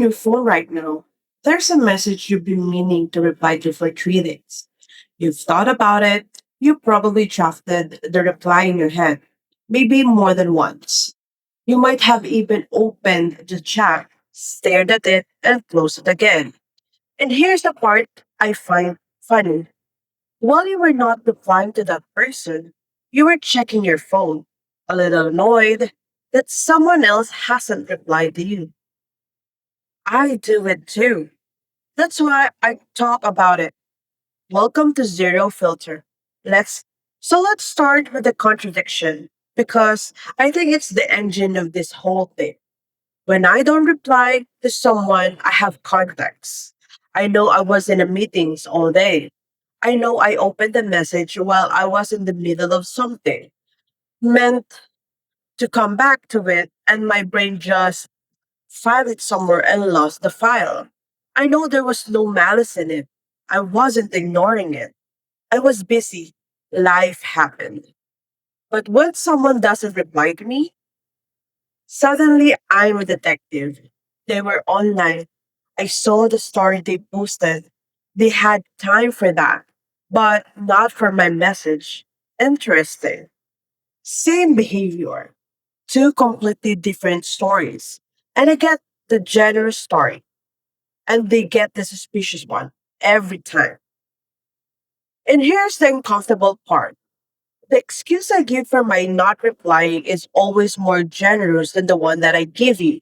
on your phone right now, there's a message you've been meaning to reply to for 3 days. You've thought about it. You probably drafted the reply in your head, maybe more than once. You might have even opened the chat, stared at it, and closed it again. And here's the part I find funny. While you were not replying to that person, you were checking your phone, a little annoyed that someone else hasn't replied to you. I do it too. That's why I talk about it. Welcome to Zero Filter. Let's let's start with the contradiction because I think it's the engine of this whole thing. When I don't reply to someone, I have context. I know I was in a meetings all day. I know I opened the message while I was in the middle of something. Meant to come back to it and my brain just filed it somewhere and lost the file. I know there was no malice in it. I wasn't ignoring it. I was busy. Life happened. But when someone doesn't reply to me, suddenly I'm a detective. They were online. I saw the story they posted. They had time for that, but not for my message. Interesting. Same behavior, two completely different stories. And I get the generous story, and they get the suspicious one every time. And here's the uncomfortable part. The excuse I give for my not replying is always more generous than the one that I give you.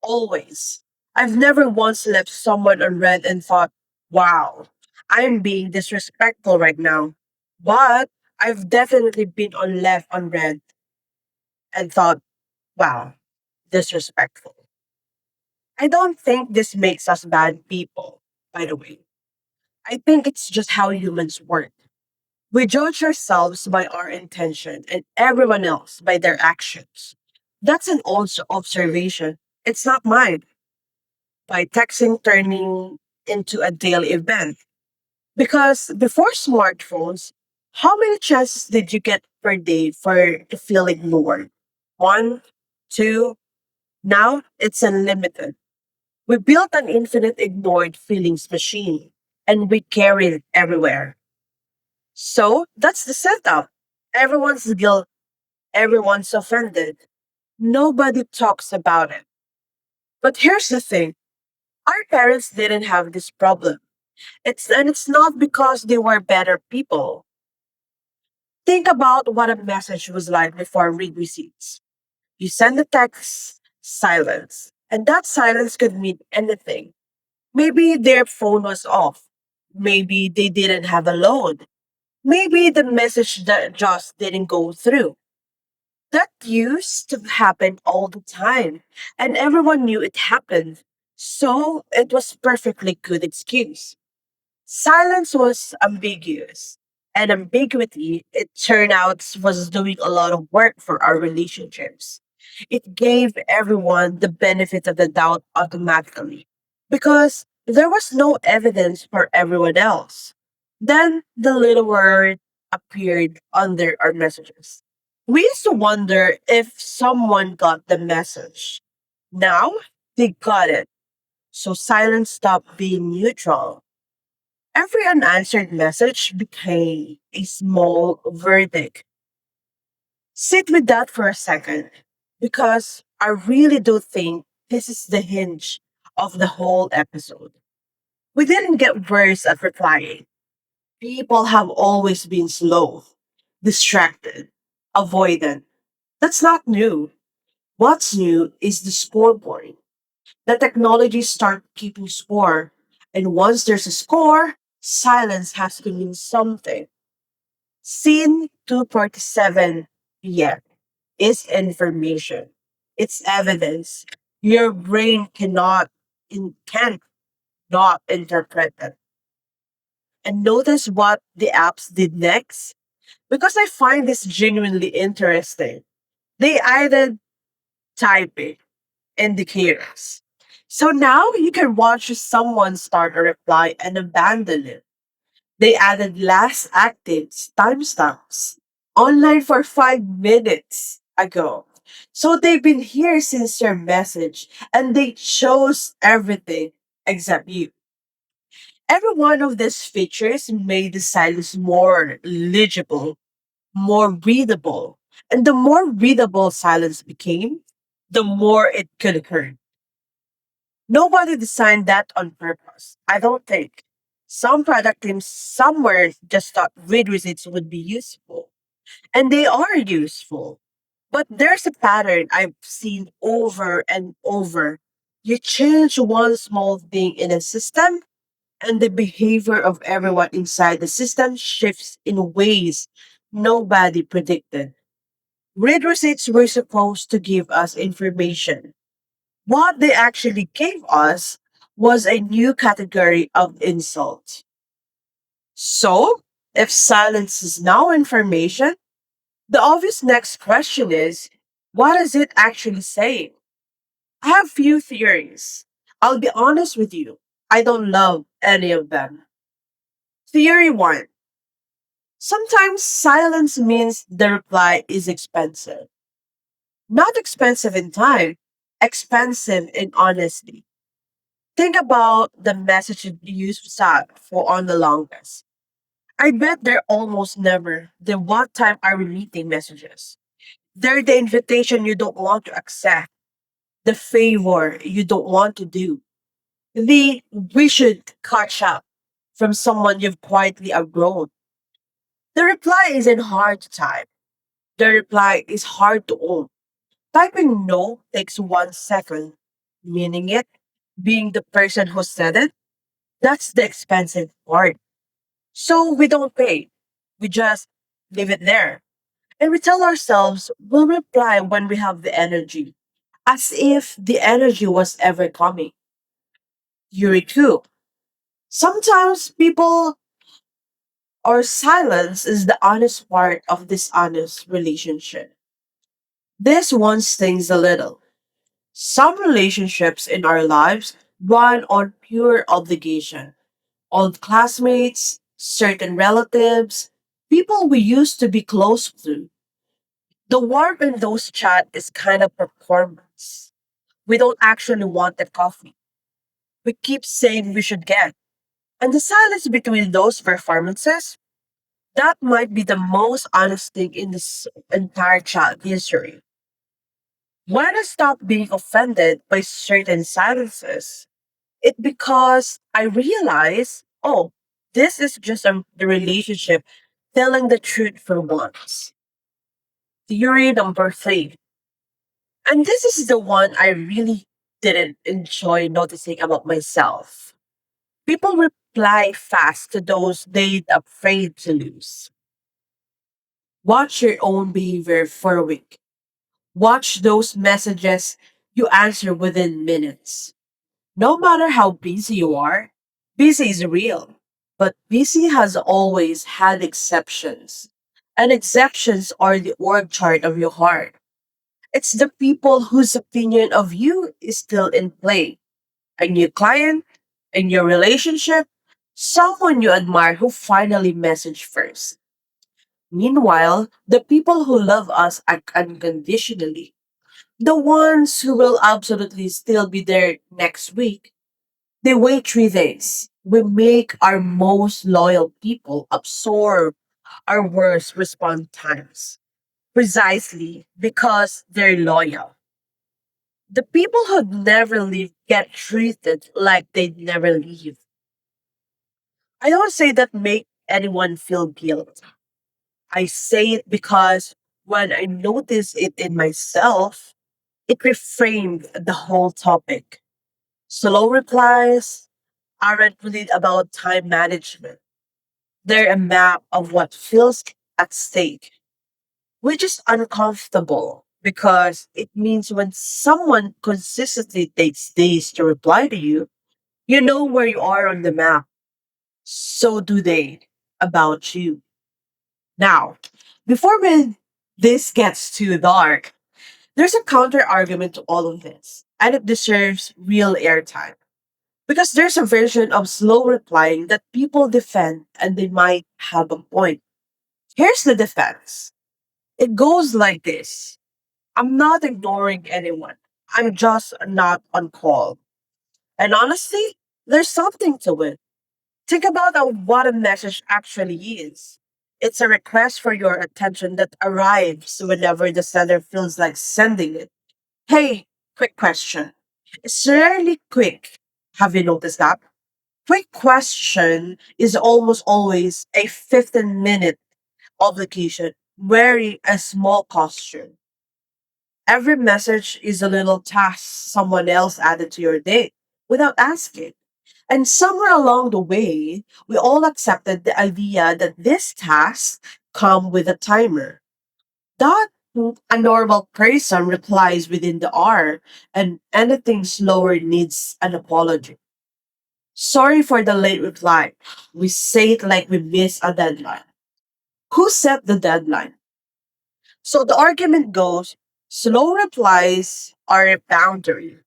Always. I've never once left someone unread and thought, wow, I'm being disrespectful right now. But I've definitely been on left unread and thought, wow, disrespectful. I don't think this makes us bad people, by the way. I think it's just how humans work. We judge ourselves by our intention and everyone else by their actions. That's an old observation. It's not mine. By texting turning into a daily event. Because before smartphones, how many chances did you get per day for to feel ignored? One, two, now it's unlimited. We built an infinite ignored feelings machine and we carry it everywhere. So that's the setup. Everyone's guilt, everyone's offended. Nobody talks about it. But here's the thing, our parents didn't have this problem. It's not because they were better people. Think about what a message was like before read receipts. You send a text, silence. And that silence could mean anything. Maybe their phone was off. Maybe they didn't have a load. Maybe the message that just didn't go through. That used to happen all the time, and everyone knew it happened. So it was perfectly good excuse. Silence was ambiguous, and ambiguity, it turned out, was doing a lot of work for our relationships. It gave everyone the benefit of the doubt automatically because there was no evidence for everyone else. Then the little word appeared under our messages. We used to wonder if someone got the message. Now they got it. So silence stopped being neutral. Every unanswered message became a small verdict. Sit with that for a second, because I really do think this is the hinge of the whole episode. We didn't get worse at replying. People have always been slow, distracted, avoidant. That's not new. What's new is the scoreboard. The technology start keeping score, and once there's a score, silence has to mean something. Scene 247 PM is information. It's evidence. Your brain can't not interpret it. And notice what the apps did next. Because I find this genuinely interesting. They added typing indicators. So now you can watch someone start a reply and abandon it. They added last active timestamps online for 5 minutes ago. So they've been here since your message and they chose everything except you. Every one of these features made the silence more legible, more readable. And the more readable silence became, the more it could hurt. Nobody designed that on purpose, I don't think. Some product teams somewhere just thought read receipts would be useful. And they are useful. But there's a pattern I've seen over and over. You change one small thing in a system, and the behavior of everyone inside the system shifts in ways nobody predicted. Read receipts were supposed to give us information. What they actually gave us was a new category of insult. So, if silence is now information, the obvious next question is, what is it actually saying? I have few theories. I'll be honest with you. I don't love any of them. Theory 1. Sometimes silence means the reply is expensive. Not expensive in time, expensive in honesty. Think about the messages you sat for on the longest. I bet they're almost never the what time are we meeting messages. They're the invitation you don't want to accept, the favor you don't want to do, the we should catch up from someone you've quietly outgrown. The reply isn't hard to type. The reply is hard to own. Typing no takes 1 second. Meaning it, being the person who said it, that's the expensive part. So we don't pay. We just leave it there. And we tell ourselves we'll reply when we have the energy, as if the energy was ever coming. Yuri too. Sometimes people or silence is the honest part of this honest relationship. This one stings a little. Some relationships in our lives run on pure obligation. Old classmates, certain relatives, people we used to be close to. The warmth in those chat is kind of performance. We don't actually want the coffee. We keep saying we should get. And the silence between those performances, that might be the most honest thing in this entire chat history. When I stopped being offended by certain silences, it because I realized, oh, this is just the relationship telling the truth for once. Theory number 3. And this is the one I really didn't enjoy noticing about myself. People reply fast to those they're afraid to lose. Watch your own behavior for a week. Watch those messages you answer within minutes. No matter how busy you are, busy is real. But busy has always had exceptions. And exceptions are the org chart of your heart. It's the people whose opinion of you is still in play. A new client, a new relationship, someone you admire who finally messaged first. Meanwhile, the people who love us unconditionally, the ones who will absolutely still be there next week, they wait 3 days. We make our most loyal people absorb our worst response times precisely because they're loyal. The people who never leave get treated like they'd never leave. I don't say that make anyone feel guilt. I say it because when I notice it in myself, it reframed the whole topic. Slow replies aren't really about time management. They're a map of what feels at stake, which is uncomfortable because it means when someone consistently takes days to reply to you, you know where you are on the map. So do they about you. Now, before this gets too dark, there's a counter argument to all of this, and it deserves real airtime. Because there's a version of slow replying that people defend, and they might have a point. Here's the defense. It goes like this. I'm not ignoring anyone. I'm just not on call. And honestly, there's something to it. Think about what a message actually is. It's a request for your attention that arrives whenever the sender feels like sending it. Hey, quick question. It's rarely quick. Have you noticed that? Quick question is almost always a 15-minute obligation wearing a small costume. Every message is a little task someone else added to your day without asking. And somewhere along the way, we all accepted the idea that this task come with a timer. That a normal person replies within the hour, and anything slower needs an apology. Sorry for the late reply. We say it like we missed a deadline. Who set the deadline? So the argument goes slow replies are a boundary.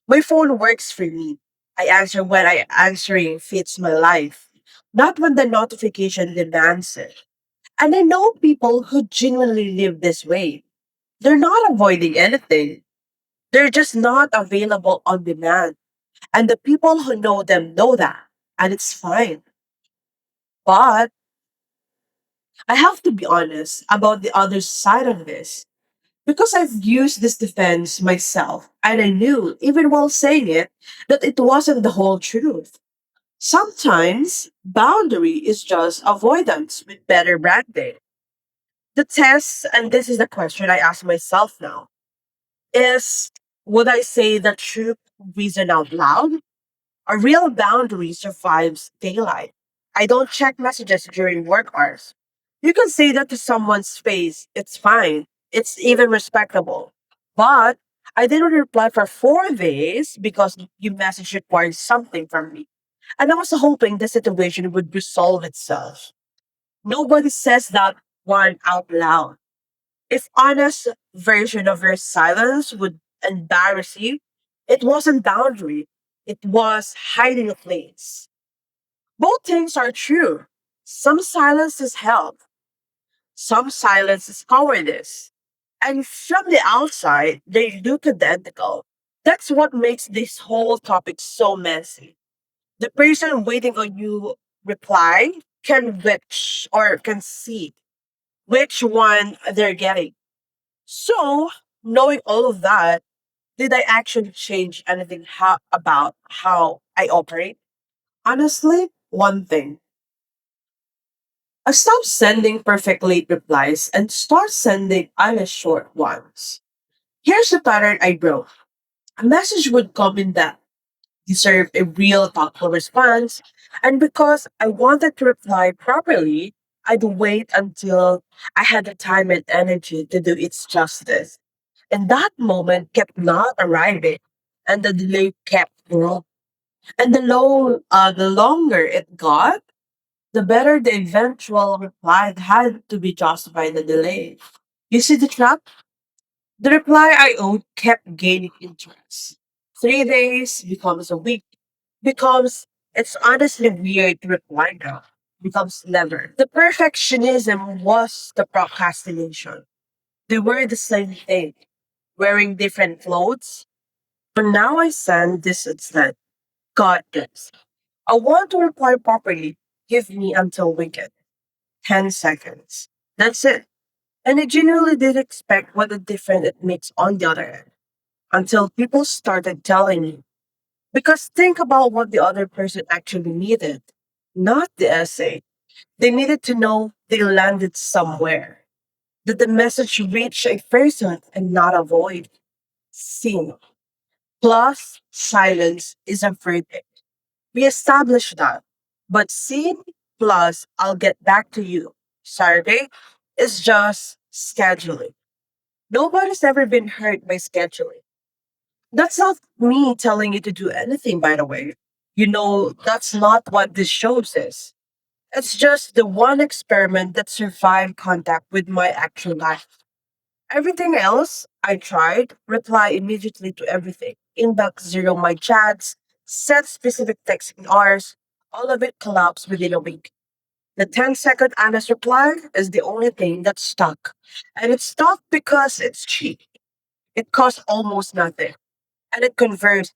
My phone works for me. I answer when I answering fits my life, not when the notification demands it. And I know people who genuinely live this way. They're not avoiding anything. They're just not available on demand. And the people who know them know that. And it's fine. But I have to be honest about the other side of this. Because I've used this defense myself, and I knew, even while saying it, that it wasn't the whole truth. Sometimes boundary is just avoidance with better branding. The test, and this is the question I ask myself now, is would I say the true reason out loud? A real boundary survives daylight. I don't check messages during work hours. You can say that to someone's face. It's fine. It's even respectable. But I didn't reply for 4 days because your message required something from me. And I was hoping the situation would resolve itself. Nobody says that one out loud. If honest version of your silence would embarrass you, it wasn't boundary. It was hiding a place. Both things are true. Some silence is help. Some silence is cowardice. And from the outside, they look identical. That's what makes this whole topic so messy. The person waiting on you reply can see which one they're getting. So, knowing all of that, did I actually change anything about how I operate? Honestly, one thing. I stopped sending perfect late replies and start sending honest short ones. Here's the pattern I broke. A message would come in that deserve a real thoughtful response, and because I wanted to reply properly, I'd wait until I had the time and energy to do its justice. And that moment kept not arriving, and the delay kept growing. And the longer it got, the better the eventual reply had to be justified the delay. You see the trap? The reply I owed kept gaining interest. 3 days becomes a week, becomes it's honestly weird to reply now, becomes never. The perfectionism was the procrastination. They were the same thing, wearing different clothes. But now I send this instead. God gives. I want to reply properly. Give me until weekend. 10 seconds. That's it. And I genuinely did expect what a difference it makes on the other end. Until people started telling me. Because think about what the other person actually needed. Not the essay. They needed to know they landed somewhere. That the message reached a person and not a void. Seen. Plus, silence is a verdict. We established that. But seen plus I'll get back to you Saturday is just scheduling. Nobody's ever been hurt by scheduling. That's not me telling you to do anything, by the way. You know, that's not what this shows is. It's just the one experiment that survived contact with my actual life. Everything else I tried, reply immediately to everything. Inbox zero my chats, set specific texting hours, all of it collapsed within a week. The 10-second honest reply is the only thing that stuck. And it stuck because it's cheap. It costs almost nothing, and it converts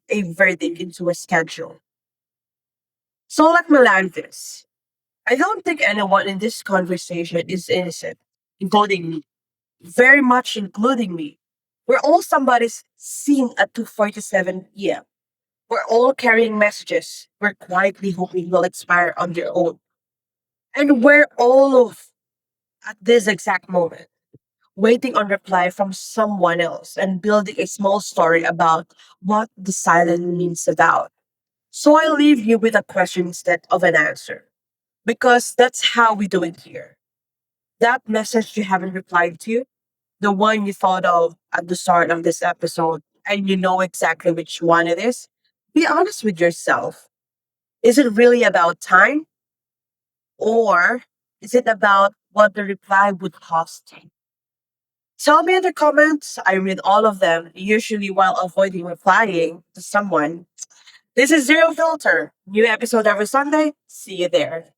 a verdict into a schedule. So let me land this. I don't think anyone in this conversation is innocent, including me. Very much including me. We're all somebody's seen at 2:47 p.m. We're all carrying messages we're quietly hoping will expire on their own. And we're all of, at this exact moment, waiting on reply from someone else and building a small story about what the silence means about. So I leave you with a question instead of an answer. Because that's how we do it here. That message you haven't replied to, the one you thought of at the start of this episode, and you know exactly which one it is, be honest with yourself. Is it really about time? Or is it about what the reply would cost you? Tell me in the comments. I read all of them, usually while avoiding replying to someone. This is Zero Filter. New episode every Sunday. See you there.